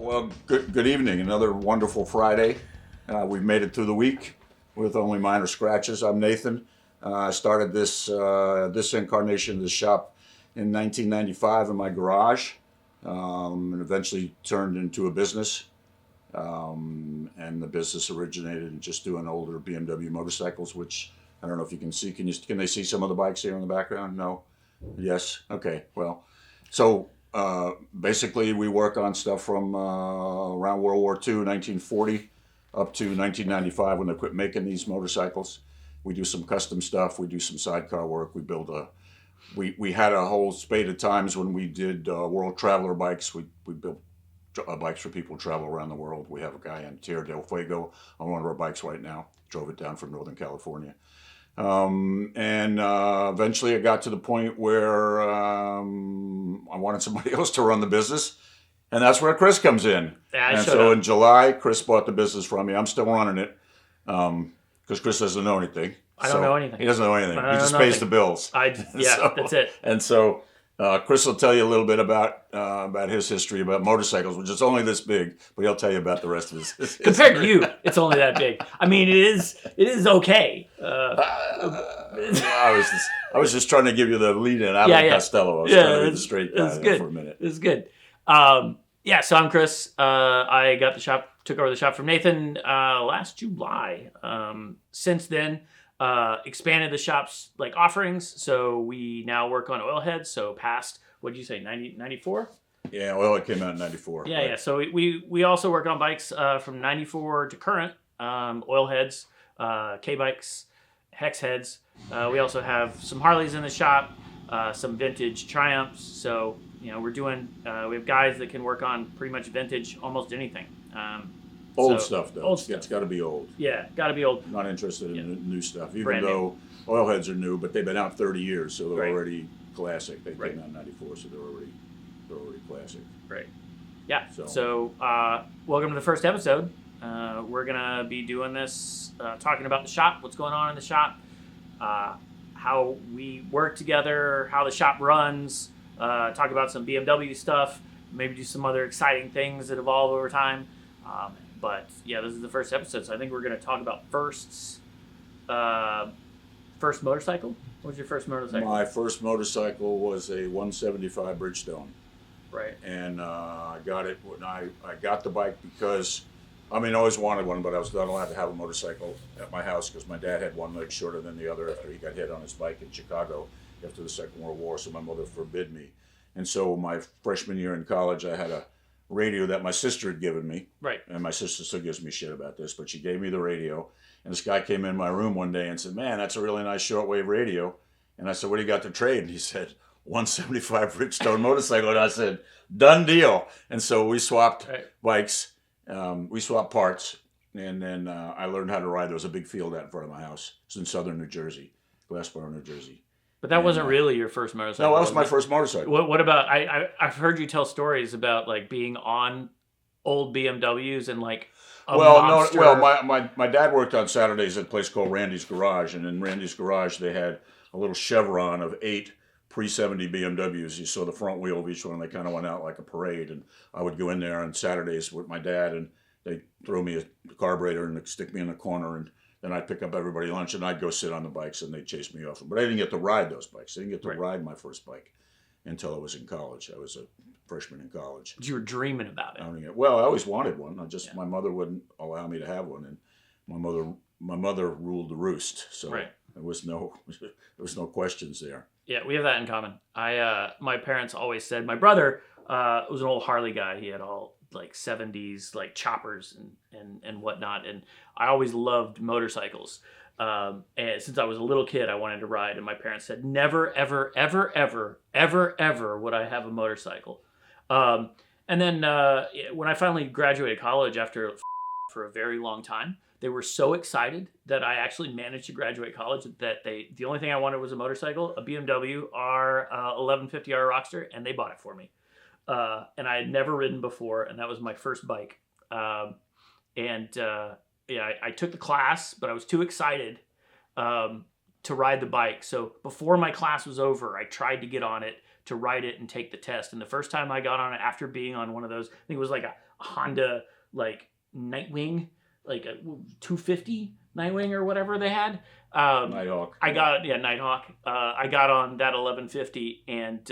Well, good evening. Another wonderful Friday. We've made it through the week with only minor scratches. I'm Nathan. I started this incarnation of the shop in 1995 in my garage, and eventually turned into a business. And the business originated in just doing older BMW motorcycles, which I don't know if you can see. Can they see some of the bikes here in the background? No. Yes. Okay. Well, so basically, we work on stuff from around World War II, 1940, up to 1995 when they quit making these motorcycles. We do some custom stuff. We do some sidecar work. We had a whole spate of times when we did World Traveler bikes. We built bikes for people to travel around the world. We have a guy in Tierra del Fuego on one of our bikes right now. Drove it down from Northern California. And eventually it got to the point where I wanted somebody else to run the business. And that's where Chris comes in. And so in July, Chris bought the business from me. I'm still running it because Chris doesn't know anything. I don't know anything. He doesn't know anything. He just pays the bills. That's it. And so Chris will tell you a little bit about his history about motorcycles, which is only this big, but he'll tell you about the rest of his Compared to you, it's only that big. I mean, it is okay. I was just trying to give you the lead in out of Costello. I was trying to be the straight guy for a minute. It's good. So I'm Chris. I took over the shop from Nathan last July. Since then, expanded the shop's offerings, so we now work on oil heads. So past, what did you say, 94? Yeah, oil came out in 94. Yeah, yeah. So we also work on bikes from 94 to current, oil heads, K bikes, hex heads. We also have some Harleys in the shop, some vintage Triumphs. So we're doing. We have guys that can work on pretty much vintage, almost anything. Old stuff though. It's got to be old. Yeah, got to be old. Not interested in new stuff, even Brand though oil heads are new, but they've been out 30 years, so they're Right. already classic. They Right. came out in 94, so they're already classic. Right. Yeah. So- So welcome to the first episode. We're gonna be doing this, talking about the shop, what's going on in the shop, how we work together, how the shop runs. Talk about some BMW stuff, maybe do some other exciting things that evolve over time. But yeah, this is the first episode, so I think we're gonna talk about firsts. First motorcycle. What was your first motorcycle? My first motorcycle was a 175 Bridgestone. Right. And I got it when I got the bike because, I always wanted one, but I was not allowed to have a motorcycle at my house because my dad had one leg shorter than the other after he got hit on his bike in Chicago after the Second World War, so my mother forbid me. And so my freshman year in college, I had a radio that my sister had given me. Right. And my sister still gives me shit about this, but she gave me the radio. And this guy came in my room one day and said, "Man, that's a really nice shortwave radio." And I said, "What do you got to trade?" And he said, 175 Bridgestone motorcycle. And I said, "Done deal." And so we swapped bikes. We swapped parts. And then I learned how to ride. There was a big field out in front of my house. It's in southern New Jersey, Glassboro, New Jersey. But that wasn't really your first motorcycle. No, that was my first motorcycle. What about, I've heard you tell stories about being on old BMWs and monster. My dad worked on Saturdays at a place called Randy's Garage, and in Randy's Garage they had a little chevron of 8 pre-70 BMWs. You saw the front wheel of each one, and they kind of went out like a parade. And I would go in there on Saturdays with my dad, and they'd throw me a carburetor and stick me in the corner, and then I'd pick up everybody lunch, and I'd go sit on the bikes, and they'd chase me off. But I didn't get to ride those bikes. I didn't get to ride my first bike until I was in college. I was a freshman in college. But you were dreaming about it. I always wanted one. My mother wouldn't allow me to have one, and my mother ruled the roost. So there was no questions there. Yeah, we have that in common. My parents always said, my brother was an old Harley guy. He had all 70s choppers and whatnot, and I always loved motorcycles. And since I was a little kid, I wanted to ride, and my parents said, never, ever, ever, ever, ever, ever would I have a motorcycle. And then when I finally graduated college after for a very long time, they were so excited that I actually managed to graduate college that the only thing I wanted was a motorcycle, a BMW R 1150R Rockster, and they bought it for me. And I had never ridden before, and that was my first bike. I took the class, but I was too excited to ride the bike. So before my class was over, I tried to get on it to ride it and take the test. And the first time I got on it after being on one of those, I think it was like a Honda like Nightwing, like a 250 Nightwing or whatever they had. Nighthawk. I got Nighthawk. I got on that 1150, and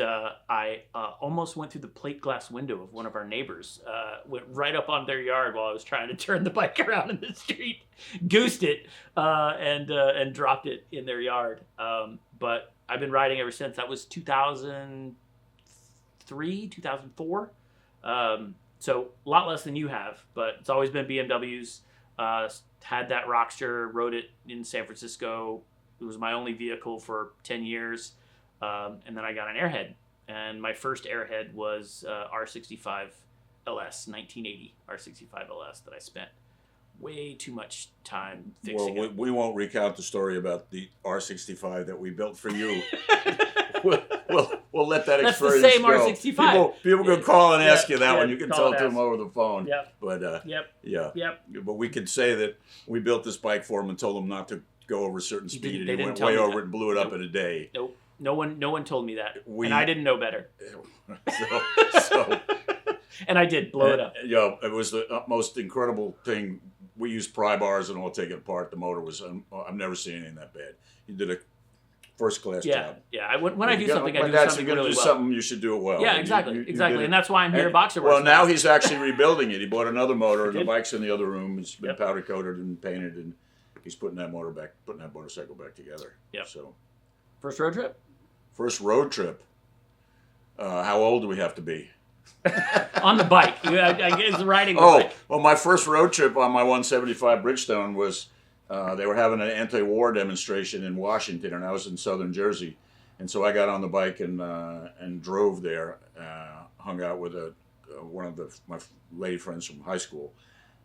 I almost went through the plate glass window of one of our neighbors. Went right up on their yard while I was trying to turn the bike around in the street, goosed it, and dropped it in their yard. But I've been riding ever since. That was 2003, 2004. So a lot less than you have, but it's always been BMWs. Had that Rockster, rode it in San Francisco. It was my only vehicle for 10 years. And then I got an Airhead. And my first Airhead was R65 LS, 1980 R65 LS that I spent way too much time fixing. Well, we won't recount the story about the R65 that we built for you. We'll let that That's experience the same go. R65. People can call and ask Yeah, you that yeah, one. You can call tell it to and them over the phone. Yep. But Yep. yeah. Yep. But we could say that we built this bike for him and told him not to go over a certain They speed, and didn't he went tell way me over that. it and blew it up Nope. in a day. Nope. No one told me that. We- And I didn't know better. So And I did blow it up. Yeah, it was the most incredible thing. We used pry bars and all, take it apart. The motor was, I've never seen anything that bad. He did a first class Yeah. job. Yeah. When I do something, I When do that's something you're gonna really do well. something, you should do it well. Yeah, And exactly. you Exactly. did it. And that's why I'm here at Boxer Well, Works now he's actually rebuilding it. He bought another motor, and the did? bike's in the other room. It's been Yep. powder coated and painted, and he's putting that motorcycle back together. Yep. So, First road trip? first road trip. How old do we have to be? On the bike. I guess riding the Oh, bike. well, my first road trip on my 175 Bridgestone was they were having an anti-war demonstration in Washington, and I was in southern Jersey, and so I got on the bike and drove there, hung out with one of my lady friends from high school,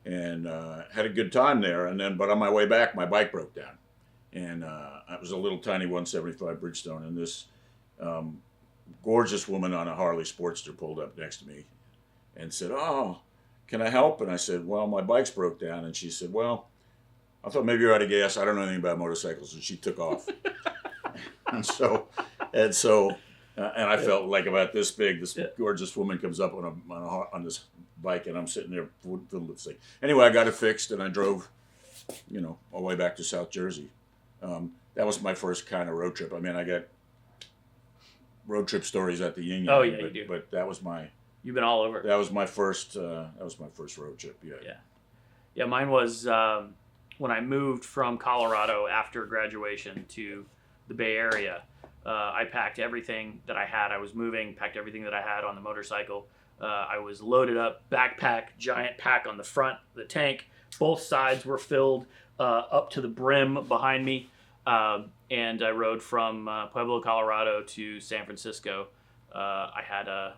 and had a good time there. And then, but on my way back, my bike broke down, and it was a little tiny 175 Bridgestone, and this gorgeous woman on a Harley Sportster pulled up next to me and said, "Oh, can I help?" And I said, "Well, my bike's broke down." And she said, "Well, I thought maybe you're out of gas. I don't know anything about motorcycles." And she took off. and I felt like about this big. This gorgeous woman comes up on this bike, and I'm sitting there fiddling with this thing. Anyway, I got it fixed, and I drove, all the way back to South Jersey. That was my first kind of road trip. I mean, I got road trip stories at the Yin Yang. Oh, yeah, you do. But that was my You've been all over. that was my first road trip. Yeah. Yeah. Yeah, mine was when I moved from Colorado after graduation to the Bay Area. I packed everything that I had. I was moving, packed everything that I had on the motorcycle. I was loaded up, backpack, giant pack on the front, the tank. Both sides were filled up to the brim behind me. And I rode from Pueblo, Colorado to San Francisco. I had a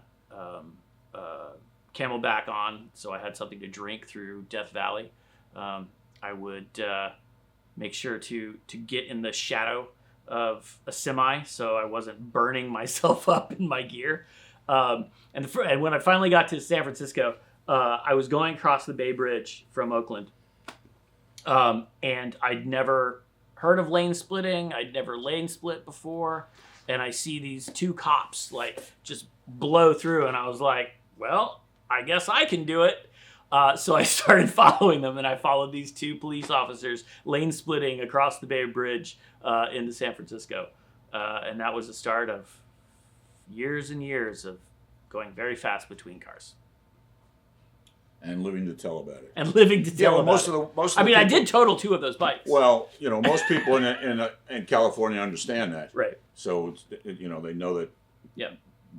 Camelback on, so I had something to drink through Death Valley. I would make sure to get in the shadow of a semi, so I wasn't burning myself up in my gear. And when I finally got to San Francisco, I was going across the Bay Bridge from Oakland, and I'd never heard of lane splitting. I'd never lane split before, and I see these two cops like just blow through, and I was like, well, I guess I can do it. So I started following them, and I followed these two police officers lane splitting across the Bay Bridge into San Francisco. And that was the start of years and years of going very fast between cars. And living to tell about it. And living to tell about most it. of the I mean, I people- did total 2 of those bikes. Well, most people in California understand that. Right. So they know that. Yeah.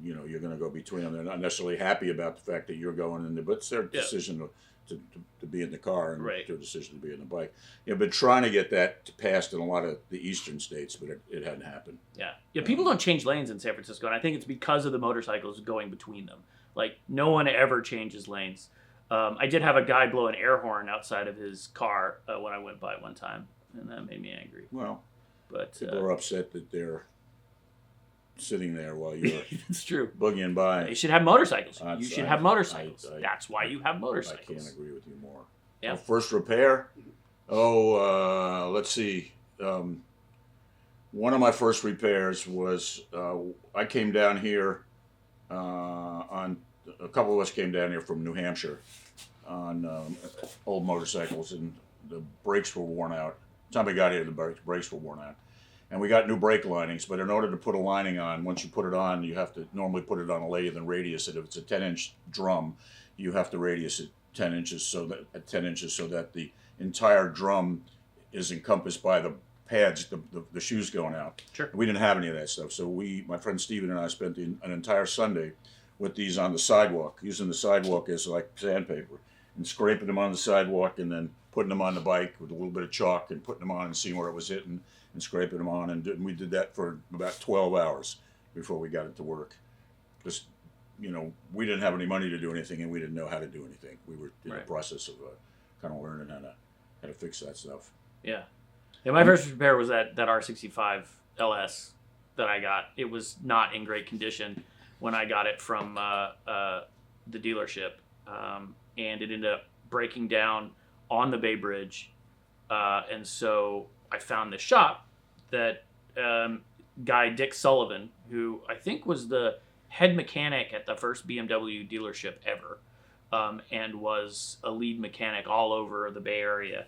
You're going to go between them. They're not necessarily happy about the fact that you're going in there, but it's their decision to be in the car and Right. their decision to be in the bike. But trying to get that passed in a lot of the eastern states, but it hadn't happened. Yeah. Yeah, people don't change lanes in San Francisco, and I think it's because of the motorcycles going between them. Like, no one ever changes lanes. I did have a guy blow an air horn outside of his car when I went by one time, and that made me angry. Well, But people are upset that they're sitting there while you're it's true. boogieing by. You should have motorcycles. That's- You should have motorcycles. I- That's why you have I motorcycles. can't agree with you more. Yeah. First repair. Let's see. One of my first repairs was I came down here on a couple of us came down here from New Hampshire on old motorcycles, and the brakes were worn out. By the time we got here, the brakes were worn out. And we got new brake linings, but in order to put a lining on, once you put it on, you have to normally put it on a lathe and radius it. If it's a 10-inch drum, you have to radius it 10 inches so that the entire drum is encompassed by the pads, the shoes going out. Sure. We didn't have any of that stuff, so my friend Steven and I spent an entire Sunday with these on the sidewalk, using the sidewalk as like sandpaper, and scraping them on the sidewalk, and then putting them on the bike with a little bit of chalk and putting them on and seeing where it was hitting and scraping them on. And we did that for about 12 hours before we got it to work. Because, we didn't have any money to do anything, and we didn't know how to do anything. We were in the process of kind of learning how to fix that stuff. Yeah. Yeah, my first repair was that R65 LS that I got. It was not in great condition when I got it from the dealership. And it ended up breaking down on the Bay Bridge. And so I found this shop that guy Dick Sullivan, who I think was the head mechanic at the first BMW dealership ever, and was a lead mechanic all over the Bay Area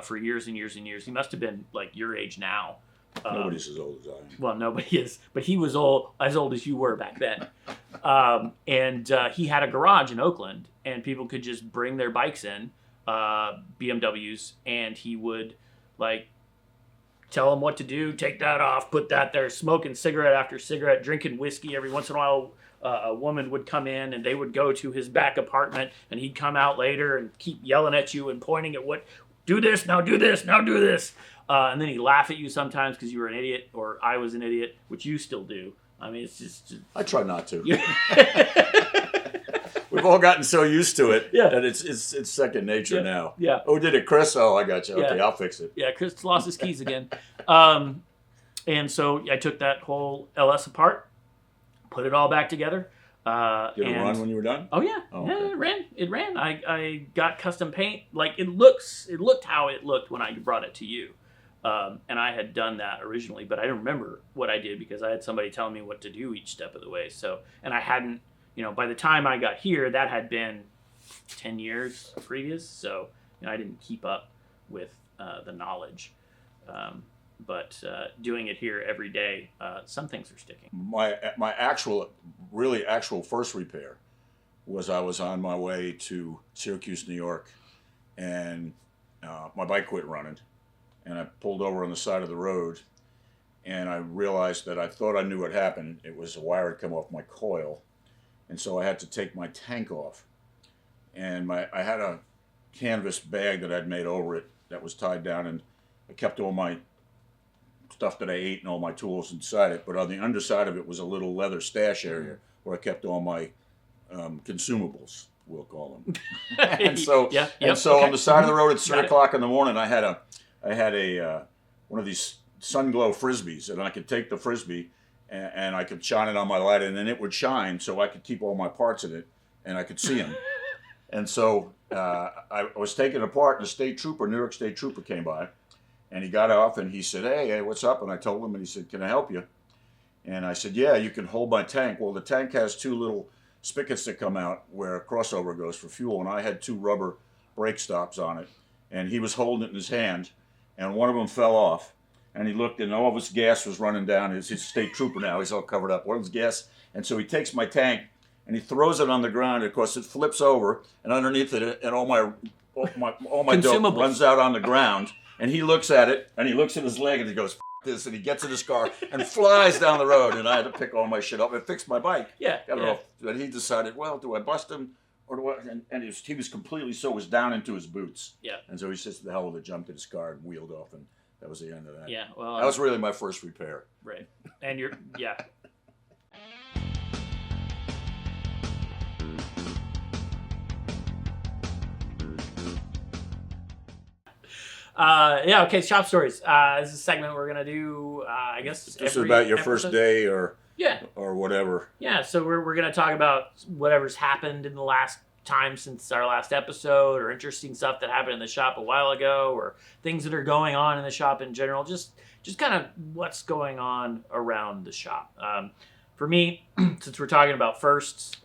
for years and years and years. He must have been like your age now. Nobody's as old as I am. Well, nobody is, but he was as old as you were back then. And he had a garage in Oakland, and people could just bring their bikes in, BMWs, and he would tell them what to do, take that off, put that there, smoking cigarette after cigarette, drinking whiskey. Every once in a while, a woman would come in, and they would go to his back apartment, and he'd come out later and keep yelling at you and pointing at do this, now do this, now do this. And then he'd laugh at you sometimes because you were an idiot, or I was an idiot, which you still do. I mean, it's just I try not to. We've all gotten so used to it that it's second nature now. Yeah. Oh, did it, Chris? Oh, I got you. Okay, Yeah. I'll fix it. Yeah, Chris lost his keys again. And so I took that whole LS apart, put it all back together. Did it run when you were done? Oh yeah, Oh, yeah, okay. it ran. I got custom paint. It looked how it looked when I brought it to you. And I had done that originally, but I didn't remember what I did because I had somebody telling me what to do each step of the way. So, and I hadn't, by the time I got here, that had been 10 years previous. So, I didn't keep up with the knowledge. But doing it here every day, some things are sticking. My actual first repair was I was on my way to Syracuse, New York, and my bike quit running. And I pulled over on the side of the road, and I realized that I thought I knew what happened. It was a wire had come off my coil, and so I had to take my tank off. And I had a canvas bag that I'd made over it that was tied down, and I kept all my stuff that I ate and all my tools inside it. But on the underside of it was a little leather stash area where I kept all my consumables, we'll call them. and so on the side of the road at 3 o'clock in the morning, I had a one of these sun glow frisbees, and I could take the frisbee and I could shine it on my light, and then it would shine, so I could keep all my parts in it, and I could see them. And so I was taking it apart, and a New York State Trooper came by, and he got off, and he said, "Hey, what's up?" And I told him, and he said, "Can I help you?" And I said, "Yeah, you can hold my tank." Well, the tank has two little spigots that come out where a crossover goes for fuel, and I had two rubber brake stops on it, and he was holding it in his hand, and one of them fell off, and he looked, and all of his gas was running down. He's a state trooper now. He's all covered up. One of his gas, and so he takes my tank, and he throws it on the ground. Of course, it flips over, and underneath it, and all my dope runs out on the ground. And he looks at it, and he looks at his leg, and he goes, "F this," and he gets in his car and flies down the road. And I had to pick all my shit up and fix my bike. Got it off. And he decided, well, do I bust him? Or do I? And he was completely was down into his boots. Yeah. And so he says to the hell of it, jumped in his car and wheeled off, and that was the end of that. Yeah. Well, that was really my first repair. Right. And you're okay, shop stories. This is a segment we're going to do, I guess, this is about your first day or whatever. Yeah, so we're going to talk about whatever's happened in the last time since our last episode, or interesting stuff that happened in the shop a while ago, or things that are going on in the shop in general. Just kind of what's going on around the shop. For me, since we're talking about firsts,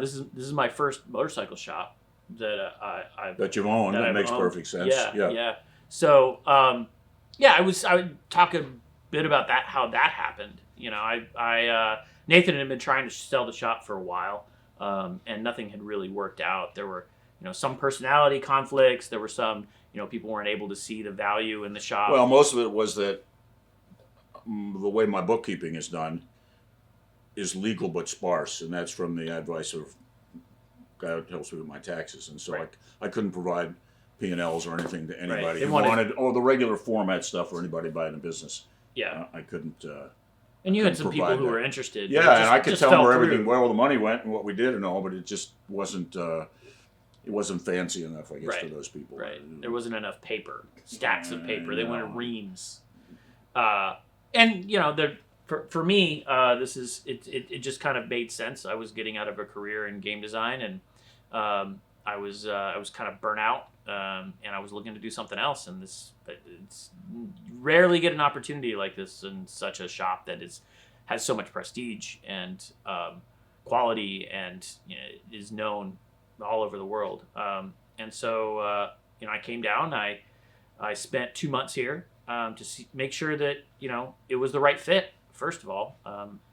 This is my first motorcycle shop that I've That you've owned. that That I've makes owned. perfect sense. Yeah. So, I would talk a bit about that, how that happened. Nathan had been trying to sell the shop for a while, and nothing had really worked out. There were, some personality conflicts. There were some, people weren't able to see the value in the shop. Well, most of it was that the way my bookkeeping is done is legal but sparse, and that's from the advice of a guy who helps me with my taxes. And so Right. I couldn't provide P&Ls or anything to anybody They who wanted- wanted, the regular format stuff for anybody buying a business. yeah, I couldn't. and you had couldn't some people provide who that. were interested. Yeah, but and I could just tell them fell where through. everything, where all the money went and what we did and all, but it just wasn't. It wasn't fancy enough, I guess, Right. to those people. Right. There wasn't enough paper, stacks of paper. They wanted No. reams. And for me, it just kind of made sense. I was getting out of a career in game design, and I was kind of burnt out, and I was looking to do something else. And it's rarely get an opportunity like this in such a shop that has so much prestige and quality, and is known all over the world. And so I came down. I spent 2 months here to make sure that it was the right fit. First of all,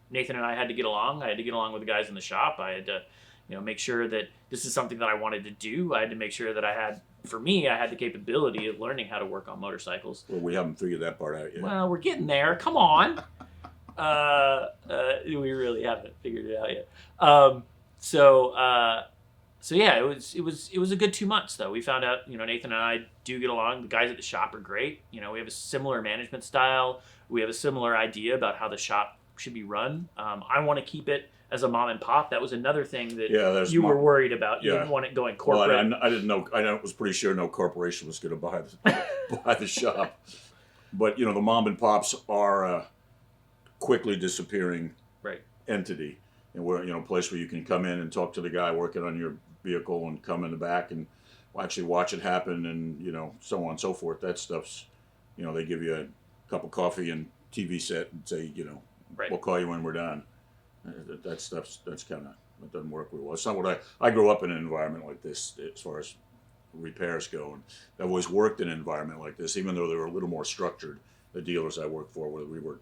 Nathan and I had to get along. I had to get along with the guys in the shop. I had to make sure that this is something that I wanted to do. I had to make sure that I had the capability of learning how to work on motorcycles. Well, we haven't figured that part out yet. Well, we're getting there. Come on. We really haven't figured it out yet. So yeah, it was a good 2 months though. We found out, Nathan and I do get along. The guys at the shop are great. We have a similar management style. We have a similar idea about how the shop should be run. I want to keep it as a mom and pop. That was another thing that you were worried about. You didn't want it going corporate. Well, I didn't know. I was pretty sure no corporation was going to buy the shop. But the mom and pops are a quickly disappearing Right. entity, and we're a place where you can come in and talk to the guy working on your vehicle and come in the back and actually watch it happen, and so on and so forth. That stuff's they give you a cup of coffee and TV set and say Right. we'll call you when we're done. That stuff's it doesn't work real well. It's not what I grew up in an environment like this as far as repairs go, and I've always worked in an environment like this, even though they were a little more structured. The dealers I worked for, where we were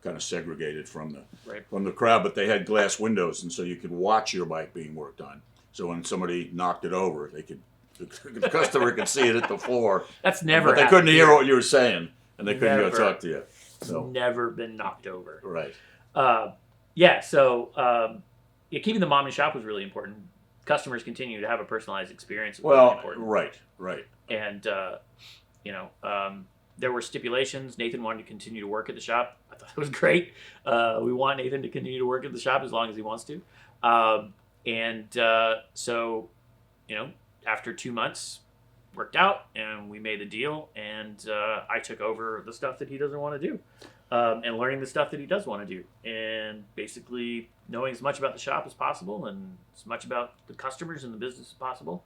kind of segregated from the crowd, but they had glass windows, and so you could watch your bike being worked on. So when somebody knocked it over, the customer could see it at the floor. That's never. But they couldn't hear what you were saying, and they couldn't go Never. talk to you. So Never been knocked over. right. So keeping the mom and shop was really important. Customers continue to have a personalized experience. Was really Well, important. right. And there were stipulations. Nathan wanted to continue to work at the shop. I thought it was great. We want Nathan to continue to work at the shop as long as he wants to. So after 2 months, worked out, and we made the deal. And I took over the stuff that he doesn't want to do, and learning the stuff that he does want to do, and basically knowing as much about the shop as possible and as much about the customers and the business as possible.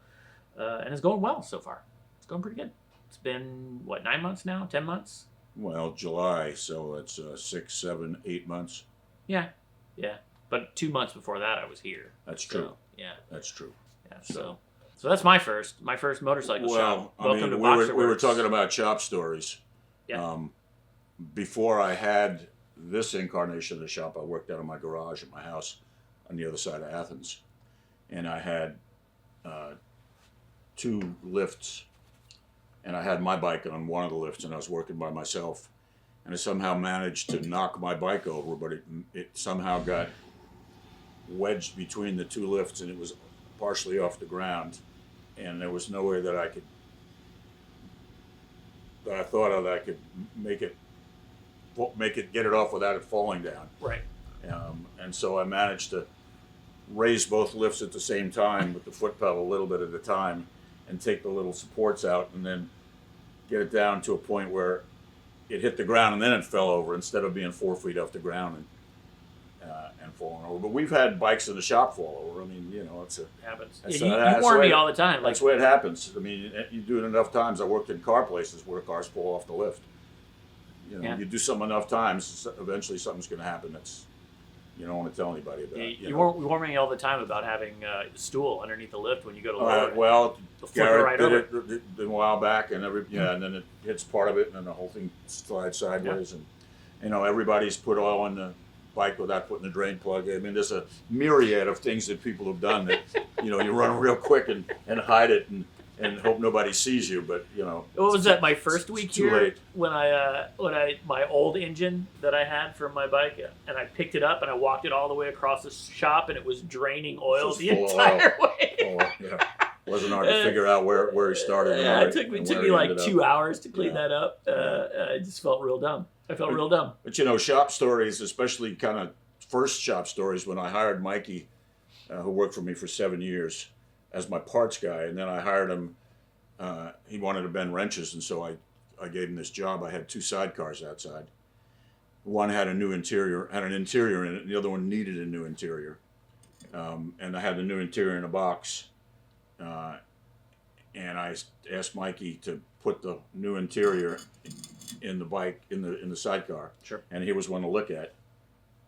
And it's going well so far. It's going pretty good. It's been 9 months now, 10 months. Well, July, so that's 6, 7, 8 months. Yeah. But 2 months before that, I was here. That's true. So, yeah. That's true. So that's my first motorcycle shop. Well, I mean, we were talking about shop stories. Yeah. Before I had this incarnation of the shop, I worked out of my garage at my house on the other side of Athens, and I had 2 lifts, and I had my bike on one of the lifts, and I was working by myself, and I somehow managed to knock my bike over, but it somehow got wedged between the 2 lifts, and it was partially off the ground, and there was no way that I thought of that I could make it get it off without it falling down. Right. And so I managed to raise both lifts at the same time with the foot pedal a little bit at a time, and take the little supports out, and then get it down to a point where it hit the ground, and then it fell over instead of being 4 feet off the ground and falling over. But we've had bikes in the shop fall over. I mean, it's It happens. That's You that's warn the way- me all the time. that's the way it happens. I mean, you do it enough times. I worked in car places where cars fall off the lift. Yeah. You do something enough times, eventually something's going to happen You don't want to tell anybody about it. You warn me all the time about having a stool underneath the lift when you go to lower it. Well, They'll flip it Garrett right did over. it a while back, and and then it hits part of it, and then the whole thing slides sideways, and everybody's put oil in the bike without putting the drain plug in. I mean, there's a myriad of things that people have done that you run real quick and hide it and hope nobody sees you, but What was that? My first week too here late. when I my old engine that I had from my bike, and I picked it up and I walked it all the way across the shop, and it was draining oil Just the full of entire way. Oh, yeah. Wasn't hard to figure out where he started. Yeah, and it took where me he like ended up. 2 hours to clean Yeah. that up. I just felt real dumb. I felt real dumb. But shop stories, especially kind of first shop stories, when I hired Mikey, who worked for me for 7 years, as my parts guy, and then I hired him. He wanted to bend wrenches, and so I gave him this job. I had 2 sidecars outside. One had an interior in it, and the other one needed a new interior. And I had the new interior in a box. And I asked Mikey to put the new interior in the bike in the sidecar. Sure. And he was one to look at.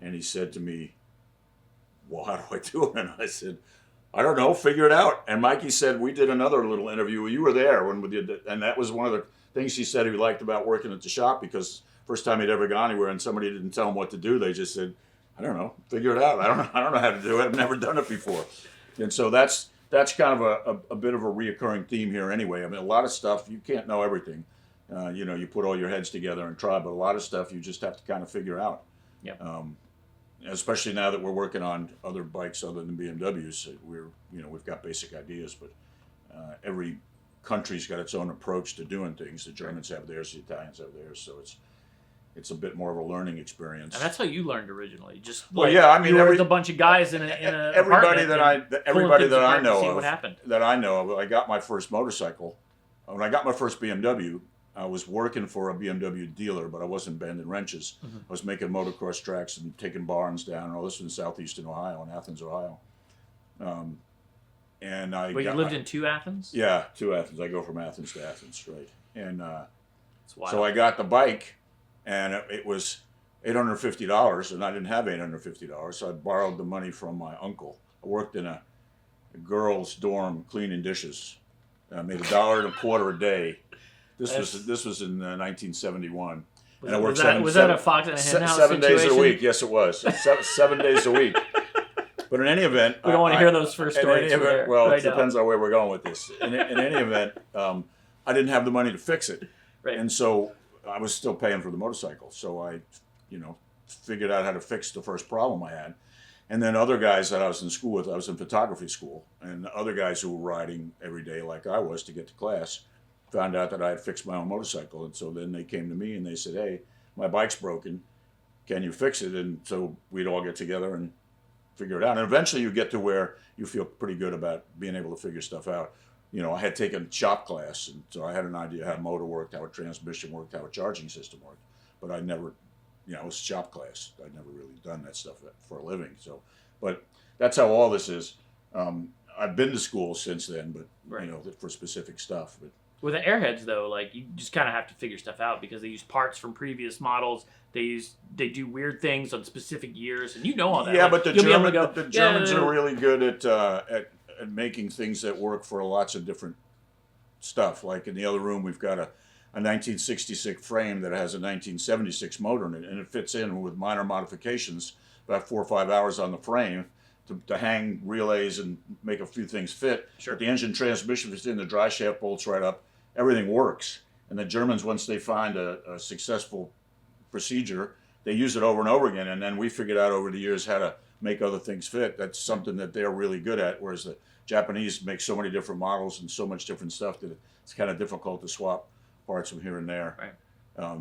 And he said to me, "Well, how do I do it?" And I said, "I don't know, figure it out." And Mikey said, "We did another little interview. You were there when we did that." And that was one of the things he said he liked about working at the shop, because first time he'd ever gone anywhere and somebody didn't tell him what to do, they just said, "I don't know, figure it out. I don't know how to do it. I've never done it before." And so that's kind of a bit of a reoccurring theme here anyway. I mean, a lot of stuff, you can't know everything. You put all your heads together and try, but a lot of stuff you just have to kind of figure out. Yeah. Especially now that we're working on other bikes other than BMWs, we've got basic ideas, but every country's got its own approach to doing things. The Germans have theirs, the Italians have theirs, so it's a bit more of a learning experience. And that's how you learned originally. Just Well, yeah, I mean, you were with a bunch of guys in a everybody apartment that and everybody pulling things that I apart to know see of what happened. I got my first motorcycle. When I got my first BMW, I was working for a BMW dealer, but I wasn't bending wrenches. Mm-hmm. I was making motocross tracks and taking barns down, and all this was in southeastern Ohio, in Athens, Ohio. And I But you lived in 2 Athens? Yeah, 2 Athens. I go from Athens to Athens, right? And That's wild. so I got the bike, and it was $850, and I didn't have $850, so I borrowed the money from my uncle. I worked in a girls' dorm cleaning dishes. I made $1.25 a day. This was in 1971. Was, and I worked was that a Fox and a Hen House 7 days a situation? week. Yes, it was 7 days a week. But in any event, We don't want to hear those first stories. Well, right it depends on where we're going with this. In any event, I didn't have the money to fix it, Right. and so I was still paying for the motorcycle. So I, figured out how to fix the first problem I had. And then other guys that I was in school with, I was in photography school, and other guys who were riding every day like I was to get to class, found out that I had fixed my own motorcycle. And so then they came to me and they said, "Hey, my bike's broken. Can you fix it?" And so we'd all get together and figure it out. And eventually you get to where you feel pretty good about being able to figure stuff out. I had taken shop class, and so I had an idea how a motor worked, how a transmission worked, how a charging system worked. But I never, it was shop class. I'd never really done that stuff for a living. So, but that's how all this is. I've been to school since then, but Right. for specific stuff. But With the Airheads, though, like you just kind of have to figure stuff out because they use parts from previous models. They do weird things on specific years, and all that. yeah, Like, but the you'll be able to German, go, the Germans "Yeah, are really good at making things that work for lots of different stuff. Like in the other room, we've got a 1966 frame that has a 1976 motor in it, and it fits in with minor modifications, about 4 or 5 hours on the frame to hang relays and make a few things fit. Sure. But the engine transmission fits in, the dry shaft bolts right up, everything works. And the Germans, once they find a successful procedure, they use it over and over again. And then we figured out over the years how to make other things fit. That's something that they're really good at, whereas the Japanese make so many different models and so much different stuff that it's kind of difficult to swap parts from here and there. Right.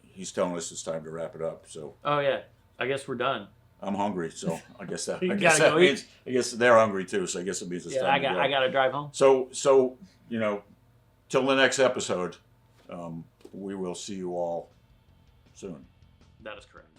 He's telling us it's time to wrap it up, so Oh yeah, I guess we're done." I'm hungry. So I guess that, You I guess gotta that go eat. means I guess they're hungry too. So I guess it means it's Yeah, time to go. I got to drive home. So till the next episode, we will see you all soon. That is correct.